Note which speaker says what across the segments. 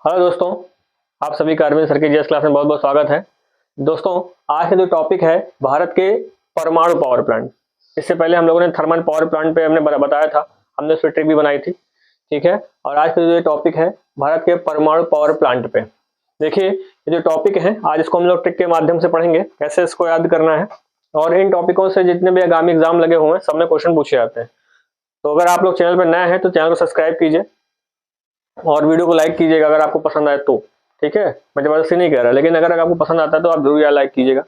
Speaker 1: Hello दोस्तों, आप सभी का अरविंद सर की जीएस क्लास में बहुत बहुत स्वागत है। दोस्तों, आज का जो टॉपिक है भारत के परमाणु पावर प्लांट। इससे पहले हम लोगों ने थर्मल पावर प्लांट पे हमने बताया था, हमने उसकी ट्रिक भी बनाई थी, ठीक है। और आज का जो टॉपिक है भारत के परमाणु पावर प्लांट पे। देखिए, ये जो टॉपिक है आज इसको हम लोग ट्रिक के माध्यम से पढ़ेंगे, कैसे इसको याद करना है। और इन टॉपिकों से जितने भी आगामी एग्जाम लगे हुए हैं सब में क्वेश्चन पूछे जाते हैं। तो अगर आप लोग चैनल पर नए हैं तो चैनल को सब्सक्राइब कीजिए और वीडियो को लाइक कीजिएगा अगर आपको पसंद आए तो, ठीक है। मैं जबरदस्ती नहीं कह रहा, लेकिन अगर आपको पसंद आता है तो आप जरूर यार लाइक कीजिएगा।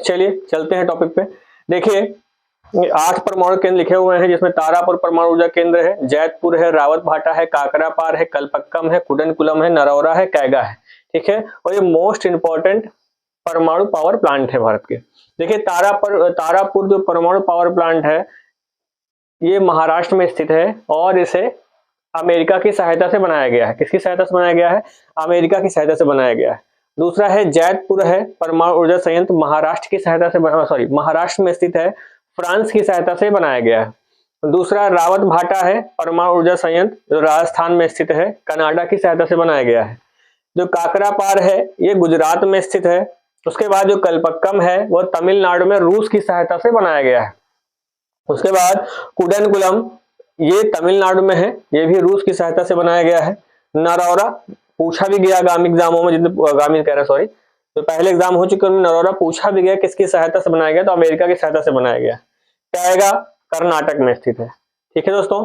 Speaker 1: चलिए चलते हैं टॉपिक पे। देखिए, 8 परमाणु केंद्र लिखे हुए हैं, जिसमें तारापुर परमाणु ऊर्जा केंद्र है, जैतपुर है, रावत भाटा है, काकरापार है, कलपक्कम है, कुडनकुलम है, नरौरा है, कैगा है, ठीक है। और ये मोस्ट इंपॉर्टेंट परमाणु पावर प्लांट है भारत के। देखिए, तारापुर जो परमाणु पावर प्लांट है ये महाराष्ट्र में स्थित है और इसे अमेरिका की सहायता से बनाया गया है। किसकी सहायता से बनाया गया है? अमेरिका की सहायता से बनाया गया है। दूसरा है जैतपुर है परमाणु ऊर्जा संयंत्र, महाराष्ट्र की सहायता से महाराष्ट्र में स्थित है, फ्रांस की सहायता से बनाया गया है। दूसरा रावत भाटा है परमाणु ऊर्जा संयंत्र, जो राजस्थान में स्थित है, कनाडा की सहायता से बनाया गया है। जो काकरापार है ये गुजरात में स्थित है। उसके बाद जो कलपक्कम है वो तमिलनाडु में रूस की सहायता से बनाया गया है। उसके बाद कुडनकुलम ये तमिलनाडु में है, ये भी रूस की सहायता से बनाया गया है। नरौरा पूछा भी गया आगामी एग्जामों में, जितने आगामी कह रहा सॉरी, तो पहले एग्जाम हो चुके हैं, नरौरा पूछा भी गया किसकी सहायता से बनाया गया, तो अमेरिका की सहायता से बनाया गया। कैगा कर्नाटक में स्थित है, ठीक है दोस्तों।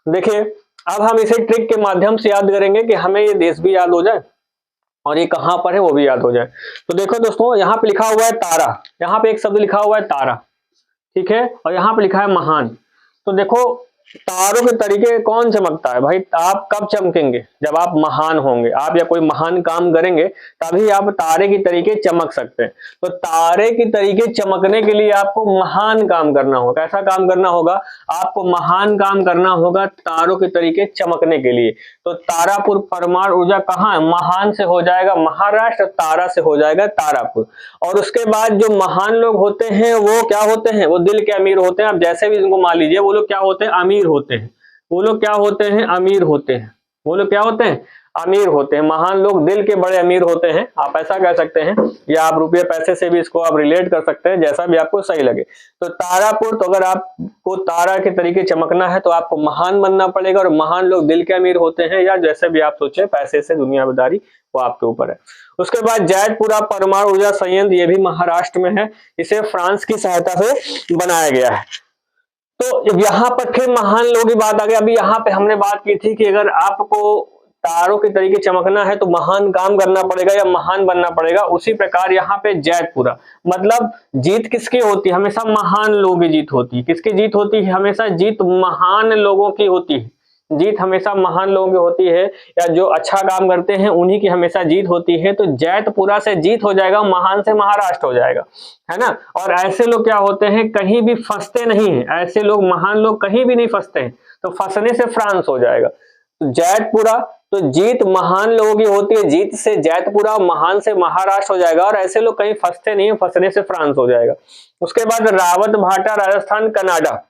Speaker 1: देखिए, अब हम इसे ट्रिक के माध्यम से याद करेंगे कि हमें ये देश भी याद हो जाए और ये कहां पर है वो भी याद हो जाए। तो देखो दोस्तों, यहाँ पे लिखा हुआ है तारा, यहाँ पे एक शब्द लिखा हुआ है तारा, ठीक है, और यहाँ पे लिखा है महान। तो देखो, तारों के तरीके कौन चमकता है भाई? आप कब चमकेंगे? जब आप महान होंगे, आप या कोई महान काम करेंगे तभी आप तारे की तरीके चमक सकते हैं। तो तारे की तरीके चमकने के लिए आपको महान काम करना होगा। कैसा काम करना होगा? आपको महान काम करना होगा तारों के तरीके चमकने के लिए। तो तारापुर परमाणु ऊर्जा कहाँ है? महान से हो जाएगा महाराष्ट्र, तारा से हो जाएगा तारापुर। और उसके बाद जो महान लोग होते हैं वो क्या होते हैं? वो दिल के अमीर होते हैं। आप जैसे भी इनको मान लीजिए, वो लोग क्या होते हैं? अमीर होते हैं। वो लोग क्या होते हैं? अमीर होते हैं। वो लोग क्या होते हैं? अमीर होते हैं। महान लोग दिल के बड़े अमीर होते हैं, आप ऐसा कह सकते हैं, या आप रुपये पैसे से भी इसको आप रिलेट कर सकते हैं, जैसा भी आपको सही लगे। तो तारापुर, तो अगर आपको तारा के तरीके चमकना है तो आपको महान बनना पड़ेगा, और महान लोग दिल के अमीर होते हैं, या जैसे भी आप सोचे, पैसे से दुनियादारी वो आपके ऊपर है। उसके बाद जैतपुरा परमाणु ऊर्जा संयंत्र, ये भी महाराष्ट्र में है, इसे फ्रांस की सहायता से बनाया गया है। तो यहाँ पर फिर महान लोगों की बात आ गई। अभी यहाँ पे हमने बात की थी कि अगर आपको तारों के तरीके चमकना है तो महान काम करना पड़ेगा या महान बनना पड़ेगा। उसी प्रकार यहाँ पे जैतपुरा, मतलब जीत किसकी होती है? हमेशा महान लोगों की जीत होती है। किसकी जीत होती है? हमेशा जीत महान लोगों की होती है। जीत हमेशा महान लोगों की होती है, या जो अच्छा काम करते हैं उन्हीं की हमेशा जीत होती है। तो जैतपुरा से जीत हो जाएगा, महान से महाराष्ट्र हो जाएगा, है ना। और ऐसे लोग क्या होते हैं? कहीं भी फंसते नहीं है। ऐसे लोग, महान लोग कहीं भी नहीं फंसते हैं, तो फंसने से फ्रांस हो जाएगा। तो जैतपुरा, तो जीत महान लोगों की होती है, जीत से जैतपुरा, महान से महाराष्ट्र हो जाएगा। और ऐसे लोग कहीं फंसते नहीं है, फंसने से फ्रांस हो जाएगा। उसके बाद रावत भाटा राजस्थान कनाडा,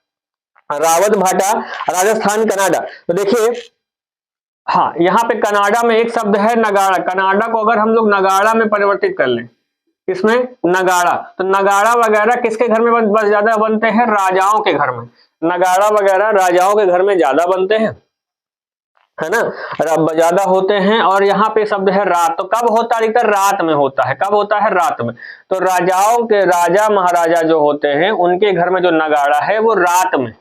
Speaker 1: रावत भाटा राजस्थान कनाडा। तो देखिए, हाँ, यहाँ पे कनाडा में एक शब्द है नगाड़ा। कनाडा को अगर हम लोग नगाड़ा में परिवर्तित कर लें, इसमें नगाड़ा, तो नगाड़ा वगैरह किसके घर में बस ज्यादा बनते हैं? राजाओं के घर में। नगाड़ा वगैरह राजाओं के घर में ज्यादा बनते हैं, है ना, ज्यादा होते हैं। और यहाँ पे शब्द है रात, तो कब होता है? अधिकतर रात में होता है। कब होता है? रात में। तो राजाओं के, राजा महाराजा जो होते हैं उनके घर में जो नगाड़ा है वो रात में,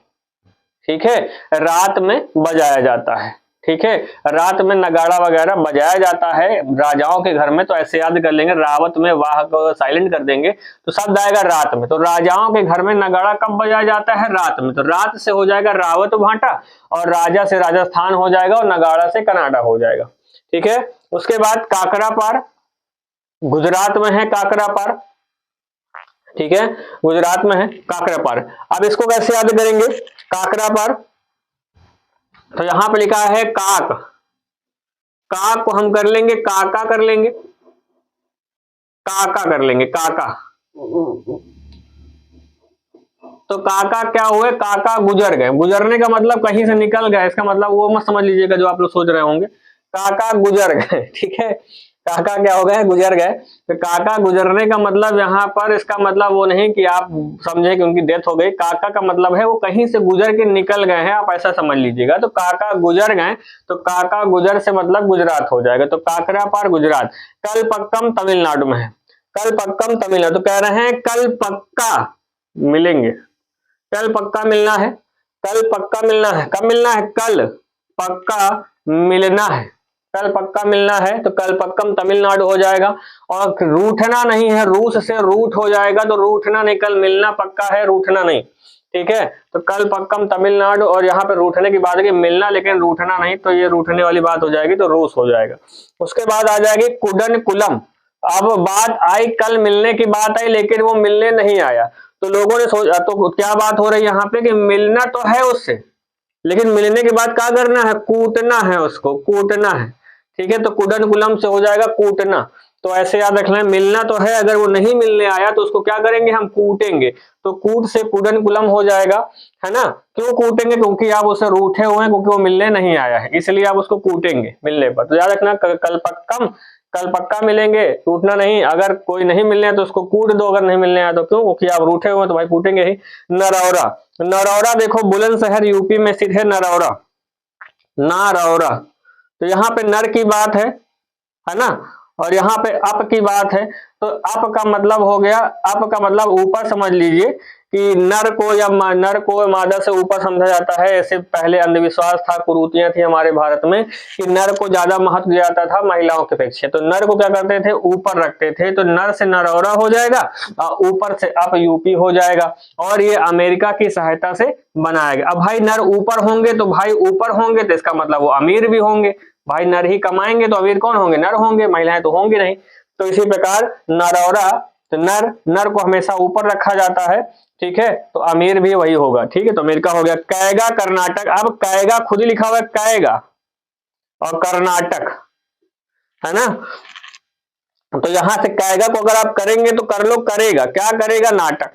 Speaker 1: ठीक है, रात में बजाया जाता है, ठीक है। रात में नगाड़ा वगैरह बजाया जाता है राजाओं के घर में। तो ऐसे याद कर लेंगे, रावत में वाह को साइलेंट कर देंगे तो शब्द आएगा रात में। तो राजाओं के घर में नगाड़ा कब बजाया जाता है? रात में। तो रात से हो जाएगा रावत भाटा, और राजा से राजस्थान हो जाएगा, और नगाड़ा से कनाडा हो जाएगा, ठीक है। उसके बाद काकरापार, गुजरात में है काकरापार, ठीक है, गुजरात में है काकरापार। अब इसको कैसे याद करेंगे? काकरापार, तो यहां पे लिखा है काक, काक को हम कर लेंगे काका, कर लेंगे काका, कर लेंगे काका। तो काका क्या हुए? काका गुजर गए। गुजरने का मतलब कहीं से निकल गए, इसका मतलब वो मत समझ लीजिएगा जो आप लोग सोच रहे होंगे। काका गुजर गए, ठीक है, काका क्या हो गए, गुजर गए। तो काका गुजरने का मतलब यहाँ पर इसका मतलब वो नहीं कि आप समझे कि उनकी डेथ हो गई, काका का मतलब है वो कहीं से गुजर के निकल गए हैं, आप ऐसा समझ लीजिएगा। तो काका गुजर गए, तो काका गुजर से मतलब गुजरात हो जाएगा। तो काकरापार गुजरात। कलपक्कम तमिलनाडु में है, कलपक्कम तमिलनाडु। तो कह रहे हैं कल पक्का मिलेंगे, कल पक्का मिलना है, कल पक्का मिलना है। कब मिलना है, कल पक्का मिलना है, कल पक्का मिलना है। तो कल पक्कम तमिलनाडु हो जाएगा। और रूठना नहीं है, रूस से रूठ हो जाएगा, तो रूठना नहीं, कल मिलना पक्का है, रूठना नहीं, ठीक है। तो कल पक्कम तमिलनाडु, और यहाँ पे रूठने की बात है कि मिलना लेकिन रूठना नहीं, तो ये रूठने वाली बात हो जाएगी, तो रूस हो जाएगा। उसके बाद आ जाएगी कुडन कुलम। अब बात आई, कल मिलने की बात आई लेकिन वो मिलने नहीं आया, तो लोगों ने सोचा, तो क्या बात हो रही है यहाँ पे कि मिलना तो है उससे, लेकिन मिलने के बाद क्या करना है, कूटना है, उसको कूटना है, ठीक है। तो कुडन कुलम से हो जाएगा कूटना। तो ऐसे याद रखना है, मिलना तो है, अगर वो नहीं मिलने आया तो उसको क्या करेंगे, हम कूटेंगे। तो कूट से कुडन कुलम हो जाएगा, है ना। क्यों कूटेंगे, क्योंकि आप उसे रूठे हुए हैं, क्योंकि वो मिलने नहीं आया है, इसलिए आप उसको कूटेंगे मिलने पर। तो याद रखना, कल पक्कम, कल पक्का मिलेंगे, टूटना नहीं। अगर कोई नहीं मिलने है तो उसको कूट दो, अगर नहीं मिलने आया तो क्यों, क्योंकि आप रूठे हुए तो भाई कूटेंगे ही। नरौरा, नरौरा देखो बुलंदशहर यूपी में स्थित है, नरौरा, नारौरा। तो यहाँ पे नर की बात है ना, और यहाँ पे अप की बात है। तो अप का मतलब हो गया, अप का मतलब ऊपर समझ लीजिए कि नर को या नर को मादा से ऊपर समझा जाता है। ऐसे पहले अंधविश्वास था, कुरीतियां थी हमारे भारत में कि नर को ज्यादा महत्व दिया जाता था महिलाओं के अपेक्षा। तो नर को क्या करते थे, ऊपर रखते थे। तो नर से नरौरा हो जाएगा और ऊपर से अप यूपी हो जाएगा। और ये अमेरिका की सहायता से बनाया गया। अब भाई नर ऊपर होंगे तो भाई ऊपर होंगे तो इसका मतलब वो अमीर भी होंगे, भाई नर ही कमाएंगे तो अमीर कौन होंगे, नर होंगे, महिलाएं तो होंगी नहीं। तो इसी प्रकार नरौरा, तो नर, नर को हमेशा ऊपर रखा जाता है, ठीक है। तो अमीर भी वही होगा, ठीक है। तो अमेरिका हो गया। कैगा कर्नाटक। अब कैगा खुद ही लिखा हुआ है कैगा, और कर्नाटक, है ना। तो यहां से कैगा को अगर आप करेंगे तो कर लो, करेगा क्या, करेगा नाटक,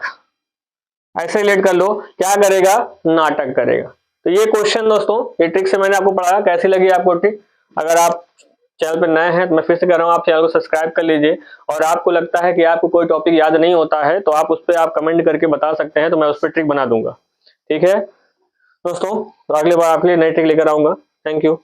Speaker 1: ऐसे रिलेट कर लो, क्या करेगा, नाटक करेगा। तो ये क्वेश्चन दोस्तों, ये ट्रिक से मैंने आपको पढ़ाया, कैसी लगी आपको ट्रिक। अगर आप चैनल पे नए हैं तो मैं फिर से कह रहा हूँ, आप चैनल को सब्सक्राइब कर लीजिए। और आपको लगता है कि आपको कोई टॉपिक याद नहीं होता है तो आप उस पर आप कमेंट करके बता सकते हैं, तो मैं उस पर ट्रिक बना दूंगा, ठीक है दोस्तों। तो अगली बार आपके लिए नई ट्रिक लेकर आऊंगा। Thank you.